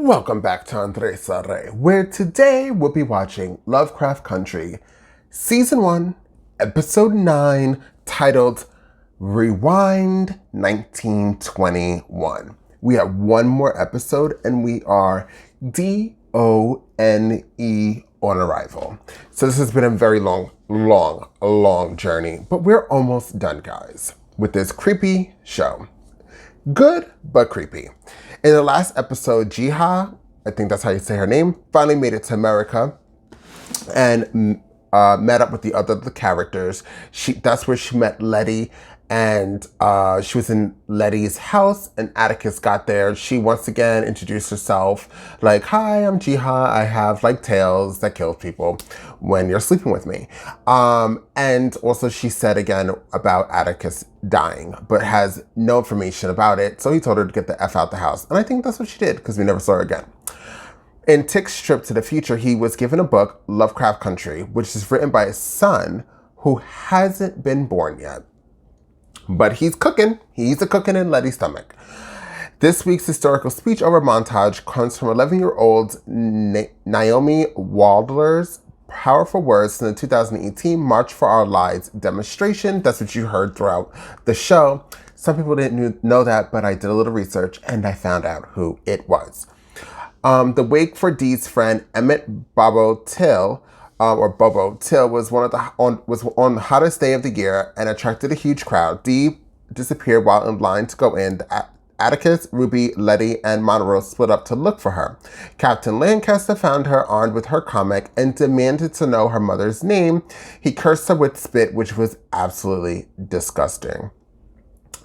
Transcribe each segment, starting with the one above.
Welcome back to Andres Ray, where today we'll be watching Lovecraft Country, Season 1, Episode 9, titled Rewind 1921. We have one more episode and we are DONE on arrival. So this has been a very long journey, but we're almost done, guys, with this creepy show. Good, but creepy. In the last episode, Jiha, I think that's how you say her name, finally made it to America and met up with the characters. That's where she met Leti, and she was in Leti's house, and Atticus got there. She once again introduced herself, like, "Hi, I'm Jiha. I have like tails that kill people when you're sleeping with me." And also she said again about Atticus dying, but has no information about it. So he told her to get the F out the house. And I think that's what she did, because we never saw her again. In Tick's trip to the future, he was given a book, Lovecraft Country, which is written by his son, who hasn't been born yet. But he's cooking. He's a cooking in Leti's stomach. This week's historical speech over montage comes from 11-year-old Naomi Waldler's powerful words in the 2018 March for Our Lives demonstration. That's what you heard throughout the show. Some people didn't know that, but I did a little research and I found out who it was. The wake for Dee's friend Emmett Bobo Till was on the hottest day of the year and attracted a huge crowd. Dee disappeared while in line to go in. Atticus, Ruby, Leti, and Montrose split up to look for her. Captain Lancaster found her armed with her comic and demanded to know her mother's name. He cursed her with spit, which was absolutely disgusting.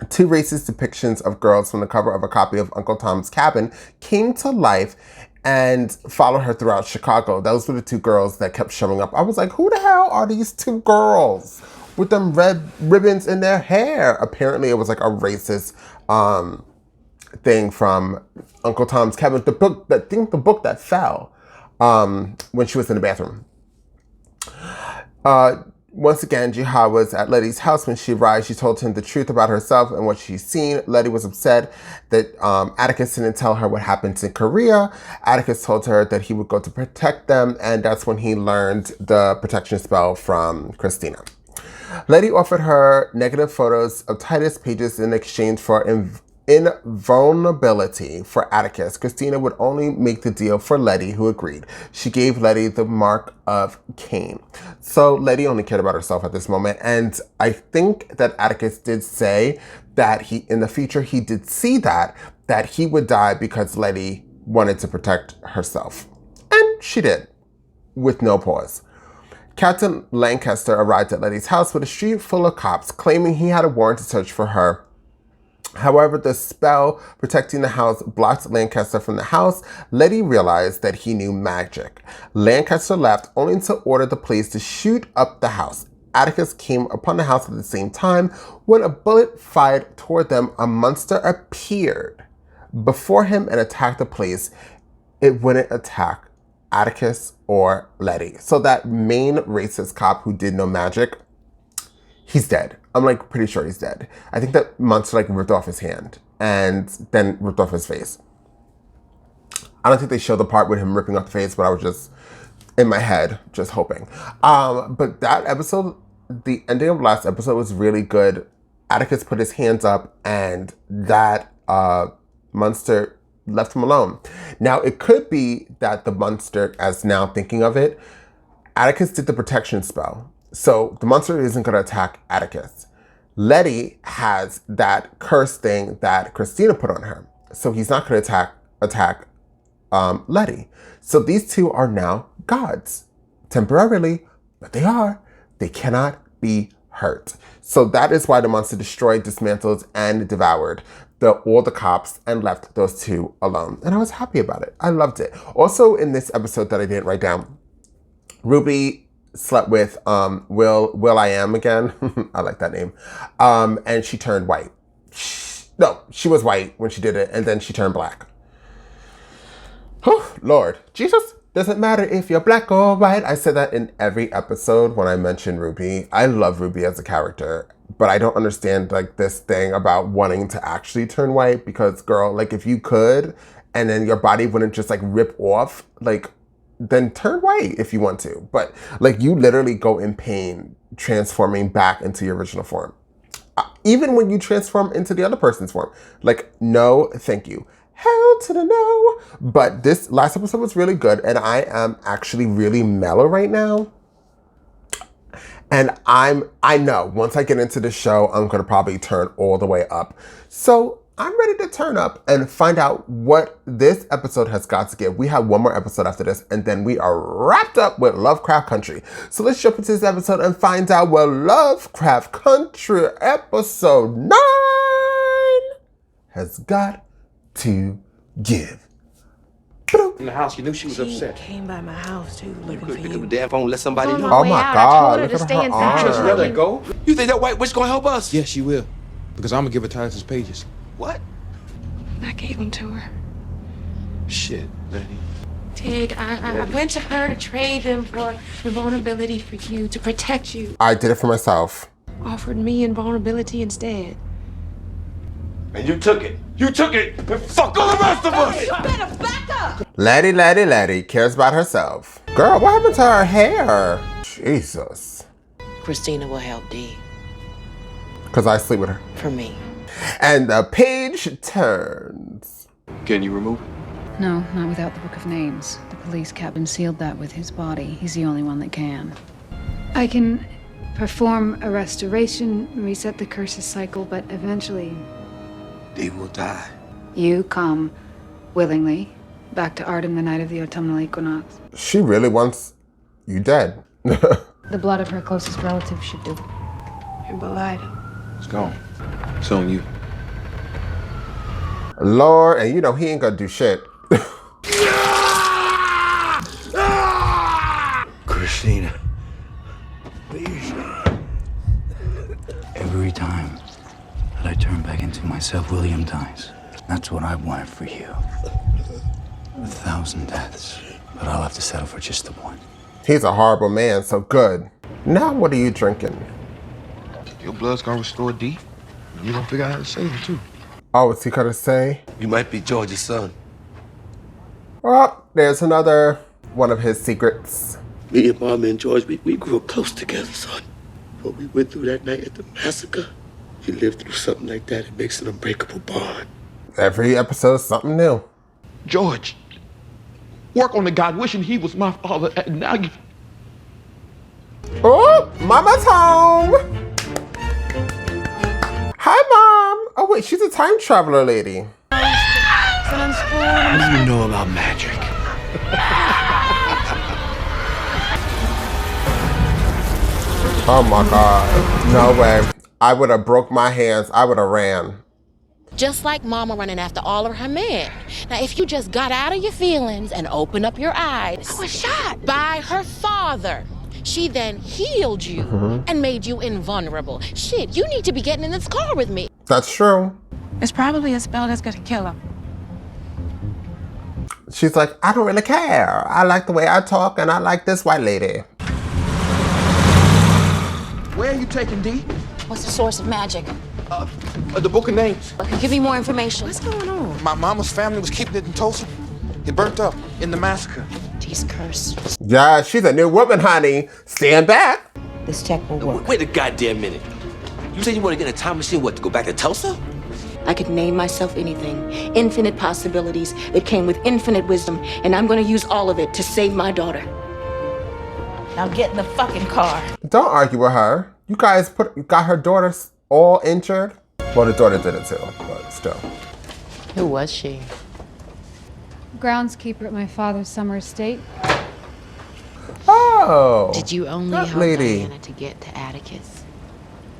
Two racist depictions of girls from the cover of a copy of Uncle Tom's Cabin came to life and followed her throughout Chicago. Those were the two girls that kept showing up. I was like, who the hell are these two girls with them red ribbons in their hair? Apparently it was like a racist thing from Uncle Tom's Cabin, the book that fell when she was in the bathroom. Once again, Jiha was at Leti's house when she arrived. She told him the truth about herself and what she's seen. Leti was upset that Atticus didn't tell her what happened in Korea. Atticus told her that he would go to protect them, and that's when he learned the protection spell from Christina. Leti offered her negative photos of Titus pages in exchange for invulnerability for Atticus. Christina would only make the deal for Leti, who agreed. She gave Leti the mark of Cain. So Leti only cared about herself at this moment. And I think that Atticus did say that in the future, he did see that he would die because Leti wanted to protect herself. And she did, with no pause. Captain Lancaster arrived at Leti's house with a street full of cops, claiming he had a warrant to search for her. However, the spell protecting the house blocked Lancaster from the house. Leti realized that he knew magic. Lancaster left, only to order the police to shoot up the house. Atticus came upon the house at the same time. When a bullet fired toward them, a monster appeared before him and attacked the police. It wouldn't attack Atticus or Leti. So that main racist cop who did no magic, he's dead. I'm like pretty sure he's dead. I think that monster like ripped off his hand and then ripped off his face. I don't think they showed the part with him ripping off the face, but I was just in my head just hoping. But that episode, the ending of last episode was really good. Atticus put his hands up and that monster left him alone. Now it could be that the monster, as now thinking of it, Atticus did the protection spell. So the monster isn't going to attack Atticus. Leti has that curse thing that Christina put on her. So he's not going to attack Leti. So these two are now gods. Temporarily, but they are. They cannot be hurt. So that is why the monster destroyed, dismantled, and devoured all the cops and left those two alone. And I was happy about it. I loved it. Also in this episode that I didn't write down, Ruby slept with Will I Am again. I like that name. And she turned white. She was white when she did it, and then she turned black. Oh, Lord Jesus. Doesn't matter if you're black or white. I said that in every episode when I mentioned Ruby. I love Ruby as a character, but I don't understand like this thing about wanting to actually turn white, because girl, like if you could and then your body wouldn't just like rip off, like, then turn white if you want to. But like, you literally go in pain transforming back into your original form. Even when you transform into the other person's form. Like, no, thank you. Hell to the no. But this last episode was really good, and I am actually really mellow right now. And I know once I get into the show, I'm gonna probably turn all the way up. So I'm ready to turn up and find out what this episode has got to give. We have one more episode after this, and then we are wrapped up with Lovecraft Country. So let's jump into this episode and find out what Lovecraft Country episode 9 has got to give. In the house, you knew she was upset. She came by my house too, looking for Pick up you. a damn phone, let somebody know. Oh my God, look at her arm. Just let her go. You think that white witch gonna help us? Yes, she will. Because I'm gonna give her Titus's pages. What? I gave them to her. Shit, Leti. Tig, I went to her to trade them for invulnerability for you, to protect you. I did it for myself. Offered me invulnerability instead. And you took it. You took it. And fuck all the rest of us. You better back up. Leti cares about herself. Girl, what happened to her hair? Jesus. Christina will help Dee. Because I sleep with her. For me. And the page turns. Can you remove it? No, not without the Book of Names. The police captain sealed that with his body. He's the only one that can. I can perform a restoration, reset the curse's cycle, but eventually Dee will die. you come willingly back to Arden the night of the autumnal equinox. She really wants you dead. The blood of her closest relative should do it. Hippolyta. It's gone. It's on you. Lord, and you know he ain't gonna do shit. Christina, please. Every time that I turn back into myself, William dies. That's what I wanted for you. 1,000 deaths, but I'll have to settle for just the one. He's a horrible man, so good. Now what are you drinking? Your blood's gonna restore Dee. You gonna figure out how to save her too. Oh, what's he gonna say? You might be George's son. Oh, there's another one of his secrets. Me and Mama and George, we grew up close together, son. What we went through that night at the massacre, you live through something like that, it makes an unbreakable bond. Every episode is something new. George, work on the God wishing he was my father, and now you... Oh, Mama's home. Hi, Mom. Oh, wait, she's a time traveler lady. What do you know about magic? Oh my God. No way. I would have broke my hands. I would have ran. Just like Mama running after all of her men. Now, if you just got out of your feelings and opened up your eyes. I was shot by her father. She then healed you and made you invulnerable. Shit, you need to be getting in this car with me. That's true. It's probably a spell that's gonna kill her. She's like, I don't really care. I like the way I talk and I like this white lady. Where are you taking Dee? What's the source of magic? The Book of Names. Give me more information. What's going on? My mama's family was keeping it in Tulsa. It burnt up in the massacre. Dee's curse. Yeah, she's a new woman, honey. Stand back. This check will work. Wait a goddamn minute. You said you want to get a time machine, what, to go back to Tulsa? I could name myself anything. Infinite possibilities that came with infinite wisdom, and I'm gonna use all of it to save my daughter. Now get in the fucking car. Don't argue with her. You guys got her daughter all injured. Well, the daughter did it too, but still. Who was she? Groundskeeper at my father's summer estate. Oh. Did you only that help lady. Diana to get to Atticus?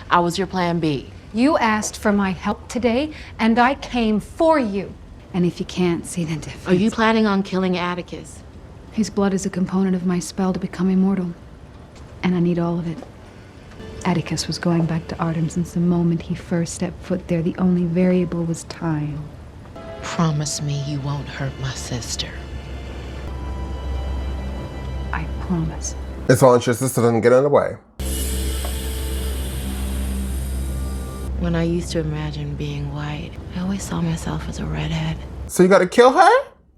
I was your plan B. You asked for my help today, and I came for you. And if you can't see the difference... Are you planning on killing Atticus? His blood is a component of my spell to become immortal. And I need all of it. Atticus was going back to Arden since the moment he first stepped foot there. The only variable was time. Promise me you won't hurt my sister. I promise. As long as your sister doesn't get in the way. When I used to imagine being white, I always saw myself as a redhead. So you gotta kill her?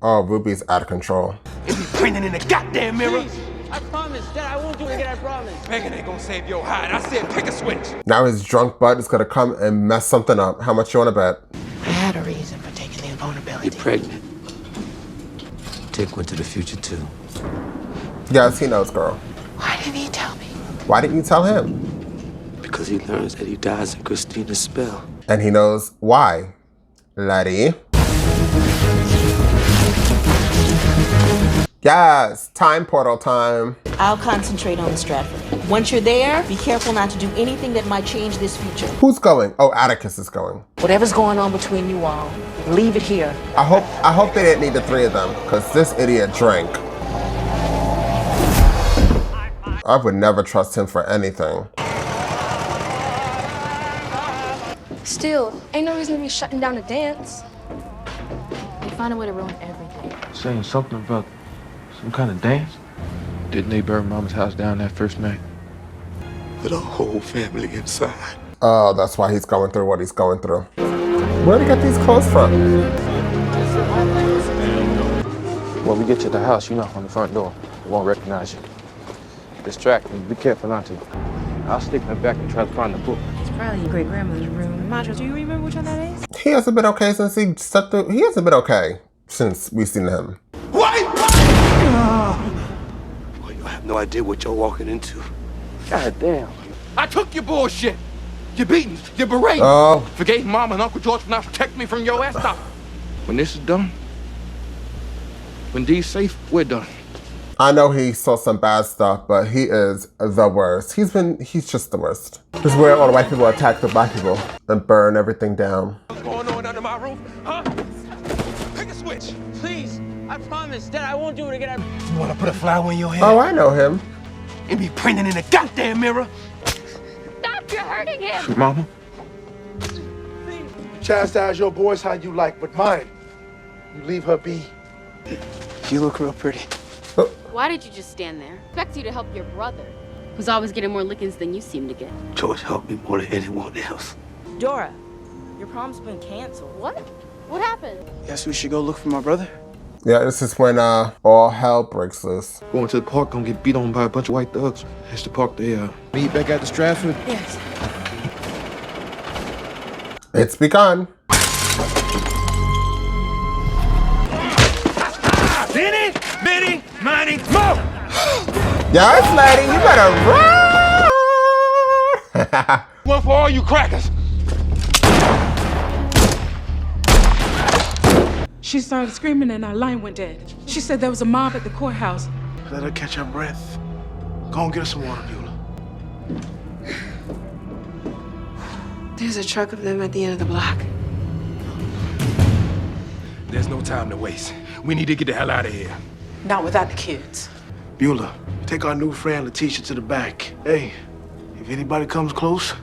Oh, Ruby's out of control. It be printing in the goddamn mirror. Please, I promise. Dad, I won't do it again, I promise. Begging ain't gonna save your hide. I said pick a switch. Now his drunk butt is gonna come and mess something up. How much you wanna bet? I had a reason for taking the invulnerability. You're pregnant. Take one to the future, too. Yes, he knows, girl. Why didn't he tell me? Why didn't you tell him? Because he learns that he dies in Christina's spell. And he knows why. Leti. Yes, time portal time. I'll concentrate on the Stratford. Once you're there, be careful not to do anything that might change this future. Who's going? Oh, Atticus is going. Whatever's going on between you all, leave it here. I hope they didn't need the three of them, because this idiot drank. I would never trust him for anything. Still, ain't no reason to be shutting down the dance. They find a way to ruin everything. Saying something about some kind of dance? Didn't they burn Mama's house down that first night? With a whole family inside. Oh, that's why he's going through what he's going through. Where'd he get these clothes from? When we get to the house, you knock on the front door. They won't recognize you. Distract me. Be careful not to. I'll stick my back and try to find the book. It's probably your great-grandmother's room. Montrose, do you remember which one that is? He hasn't been okay since he stepped through. He hasn't been okay since we've seen him. What? Boy, you have no idea what you're walking into. God damn. I took your bullshit. You're beaten. You're berated. Oh. Forgave Mama and Uncle George for not protecting me from your ass. Stop. When this is done, when Dee's safe, we're done. I know he saw some bad stuff, but he is the worst. He's just the worst. This is where all the white people attack the black people and burn everything down. What's going on under my roof? Huh? Pick a switch. Please, I promise. Dad, I won't do it again. You wanna put a flower in your head? Oh, I know him. And be printing in the goddamn mirror? Stop, you're hurting him. Mama? Chastise your boys how you like, but mine, you leave her be. You look real pretty. Why did you just stand there? Expect you to help your brother, who's always getting more lickings than you seem to get. George helped me more than anyone else. Dora, your prom's been canceled. What? What happened? Guess we should go look for my brother? Yeah, this is when all hell breaks loose. Going to the park, gonna get beat on by a bunch of white thugs. It's the park they meet back at the Stratford. Yes. It's begun. Minnie, Minnie, move! Yes, lady, you better run! One for all you crackers. She started screaming and our line went dead. She said there was a mob at the courthouse. Let her catch her breath. Go and get her some water, Beulah. There's a truck of them at the end of the block. There's no time to waste. We need to get the hell out of here. Not without the kids. Beulah, take our new friend Letitia to the back. Hey, if anybody comes close,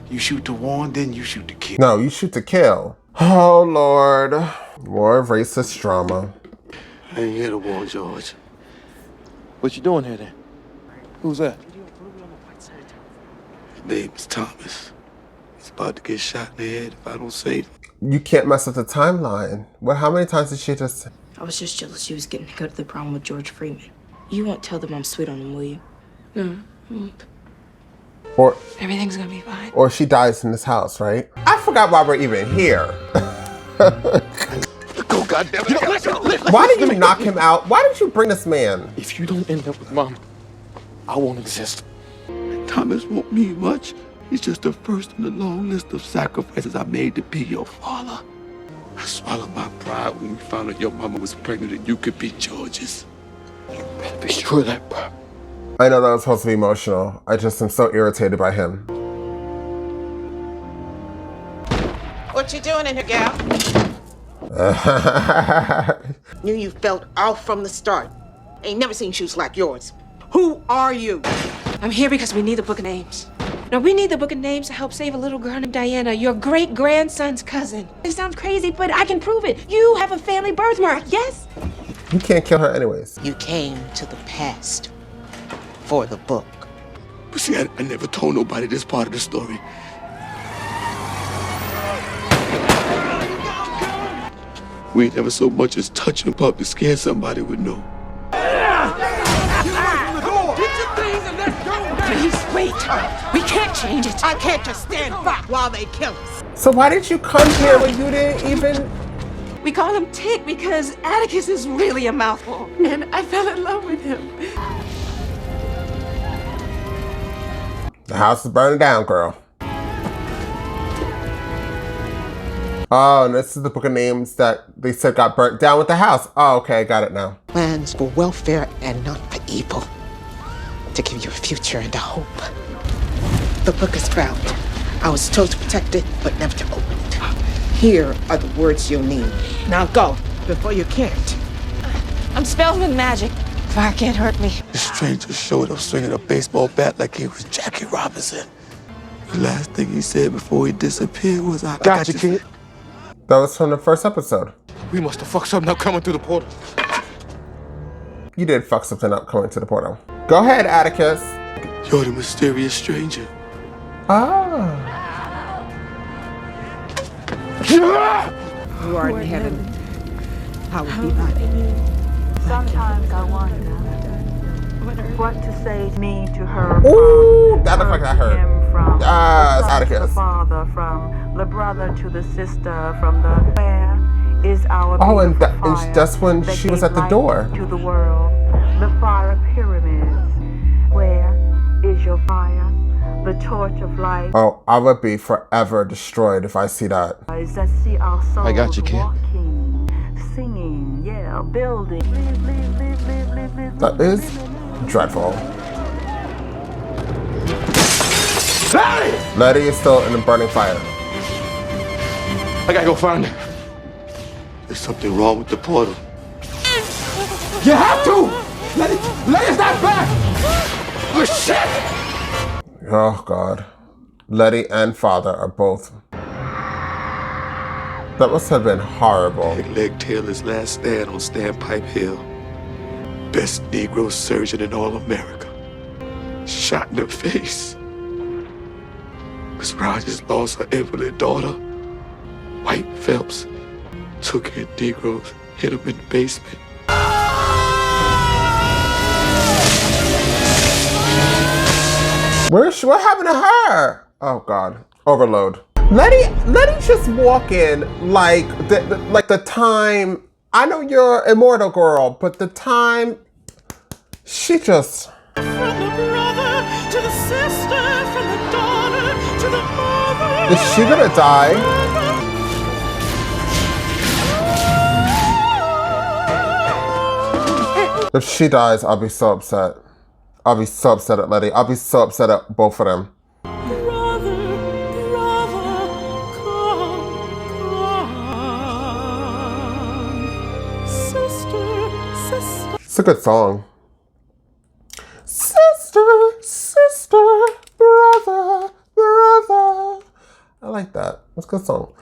you shoot to warn, then you shoot to kill. No, you shoot to kill. Oh, Lord. More racist drama. I ain't here to warn George. What you doing here then? Who's that? His name is Thomas. He's about to get shot in the head if I don't save him. You can't mess up the timeline. Well, how many times did she just... I was just jealous she was getting to go to the prom with George Freeman. You won't tell them I'm sweet on them, will you? No, I won't. Or Everything's gonna be fine. or she dies in this house, right? I forgot why we're even here. Go, goddammit. Listen. Why did you knock him out? Why did you bring this man? If you don't end up with Mama, I won't exist. Thomas won't mean much. He's just the first in the long list of sacrifices I made to be your father. I swallowed my pride when we found out your mama was pregnant and you could be George's. You better be sure of that, bro. I know that was supposed to be emotional. I just am so irritated by him. What you doing in here, gal? Knew you felt off from the start. Ain't never seen shoes like yours. Who are you? I'm here because we need the book of names. Now, we need the book of names to help save a little girl named Diana, your great-grandson's cousin. It sounds crazy, but I can prove it. You have a family birthmark, yes? You can't kill her anyways. You came to the past for the book. But see, I never told nobody this part of the story. We ain't never so much as touch him up to scare somebody would know. Please, wait. We can't change it. I can't just stand back while they kill us. So why did you come here when you didn't even... We call him Tick because Atticus is really a mouthful. And I fell in love with him. The house is burning down, girl. Oh, and this is the book of names that they said got burnt down with the house. Oh, okay, I got it now. Plans for welfare and not for evil. To give you a future and a hope. The book is found. I was told to protect it, but never to open it. Here are the words you'll need. Now go, before you can't. I'm spelled with magic. Fire can't hurt me. The stranger showed up swinging a baseball bat like he was Jackie Robinson. The last thing he said before he disappeared was, I got you, kid. That was from the first episode. We must have fucked something up coming through the portal. You did fuck something up coming to the portal. Go ahead, Atticus. You're the mysterious stranger. Ah. You are in heaven. How will be my name? Sometimes I wonder what to say me to her. Ooh, that looks like I heard. From yes, the Atticus. Father, from the brother to the sister, from the where is our oh, and fire that's when she was at the door. To the world, the fire of pyramids. Where is your fire? The torch of light. Oh, I would be forever destroyed if I see that. That see our souls I got you, kid. Walking, singing, yeah, building. That is dreadful. Leti is still in the burning fire. I gotta go find her. There's something wrong with the portal. You have to! Leti's not back! Oh, shit! Oh, God. Leti and father are both... That must have been horrible. Leg Taylor's last stand on Standpipe Hill. Best Negro surgeon in all America. Shot in the face. Miss Rogers lost her invalid daughter. White Phelps took in Negroes, hit him in the basement. What happened to her? Oh, God. Overload. Leti just walk in like the time. I know you're immortal, girl, but the time she just. From the brother to the sister, from the daughter to the mother. Is she gonna die? If she dies, I'll be so upset. I'll be so upset at Leti. I'll be so upset at both of them. It's a good song. Sister, sister, brother, brother. I like that. That's a good song.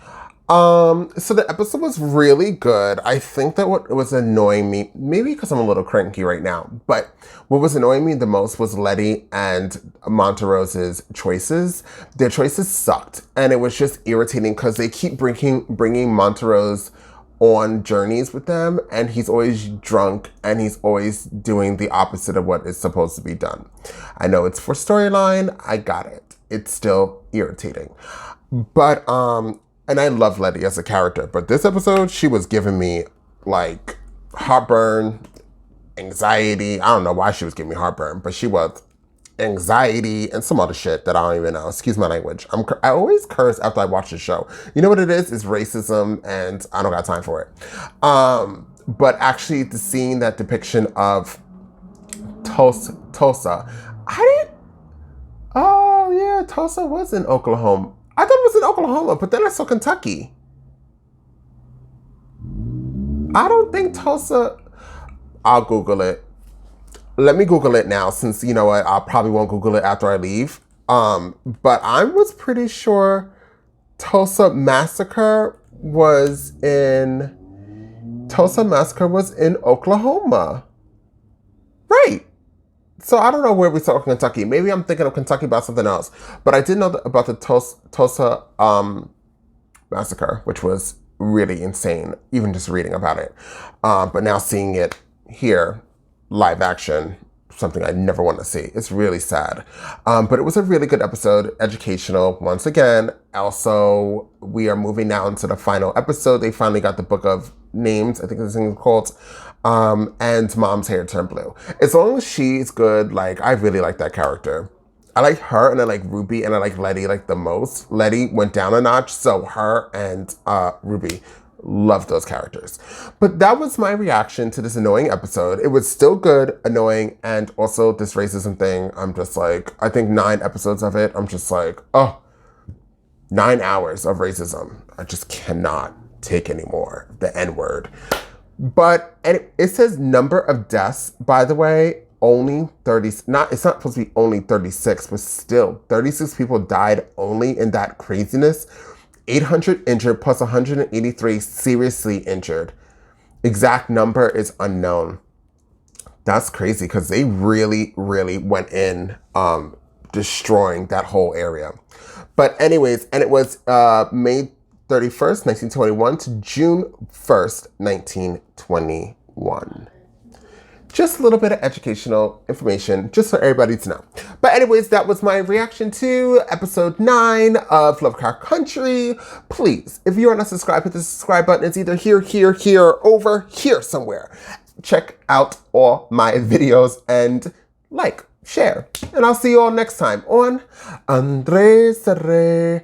So the episode was really good. I think that what was annoying me, maybe because I'm a little cranky right now, but what was annoying me the most was Leti and Montrose's choices. Their choices sucked, and it was just irritating because they keep bringing Montrose on journeys with them, and he's always drunk and he's always doing the opposite of what is supposed to be done. I know it's for storyline. I got it. It's still irritating, but and I love Leti as a character, but this episode, she was giving me like heartburn, anxiety. I don't know why she was giving me heartburn, but she was anxiety and some other shit that I don't even know. Excuse my language. I always curse after I watch the show. You know what it is? It's racism, and I don't got time for it. But actually, the scene, that depiction of Tulsa, oh yeah, Tulsa was in Oklahoma. I thought it was in Oklahoma, but then I saw Kentucky. I don't think Tulsa... I'll Google it. Let me Google it now, since, you know what, I probably won't Google it after I leave. But I was pretty sure Tulsa Massacre was in Oklahoma. Right. So I don't know where we saw Kentucky. Maybe I'm thinking of Kentucky about something else. But I did know about the Tulsa Massacre, which was really insane, even just reading about it. But now seeing it here, live action, something I never want to see. It's really sad. But it was a really good episode, educational once again. Also, we are moving now into the final episode. They finally got the book of names, I think this thing is called. And Mom's hair turned blue. As long as she's good, like, I really like that character. I like her, and I like Ruby, and I like Leti like the most. Leti went down a notch, so her and Ruby, love those characters. But that was my reaction to this annoying episode. It was still good, annoying, and also this racism thing. I'm just like, I think 9 episodes of it, I'm just like, oh, 9 hours of racism. I just cannot take anymore. The N-word. But, and it says number of deaths, by the way, only 30, it's not supposed to be only 36, but still 36 people died only in that craziness. 800 injured plus 183 seriously injured. Exact number is unknown. That's crazy because they really, really went in destroying that whole area. But anyways, and it was May 31st, 1921 to June 1st, 1921. Just a little bit of educational information, just for everybody to know. But anyways, that was my reaction to episode 9 of Lovecraft Country. Please, if you are not subscribed, hit the subscribe button. It's either here, here, here, over here somewhere. Check out all my videos and like, share. And I'll see you all next time on Andres Re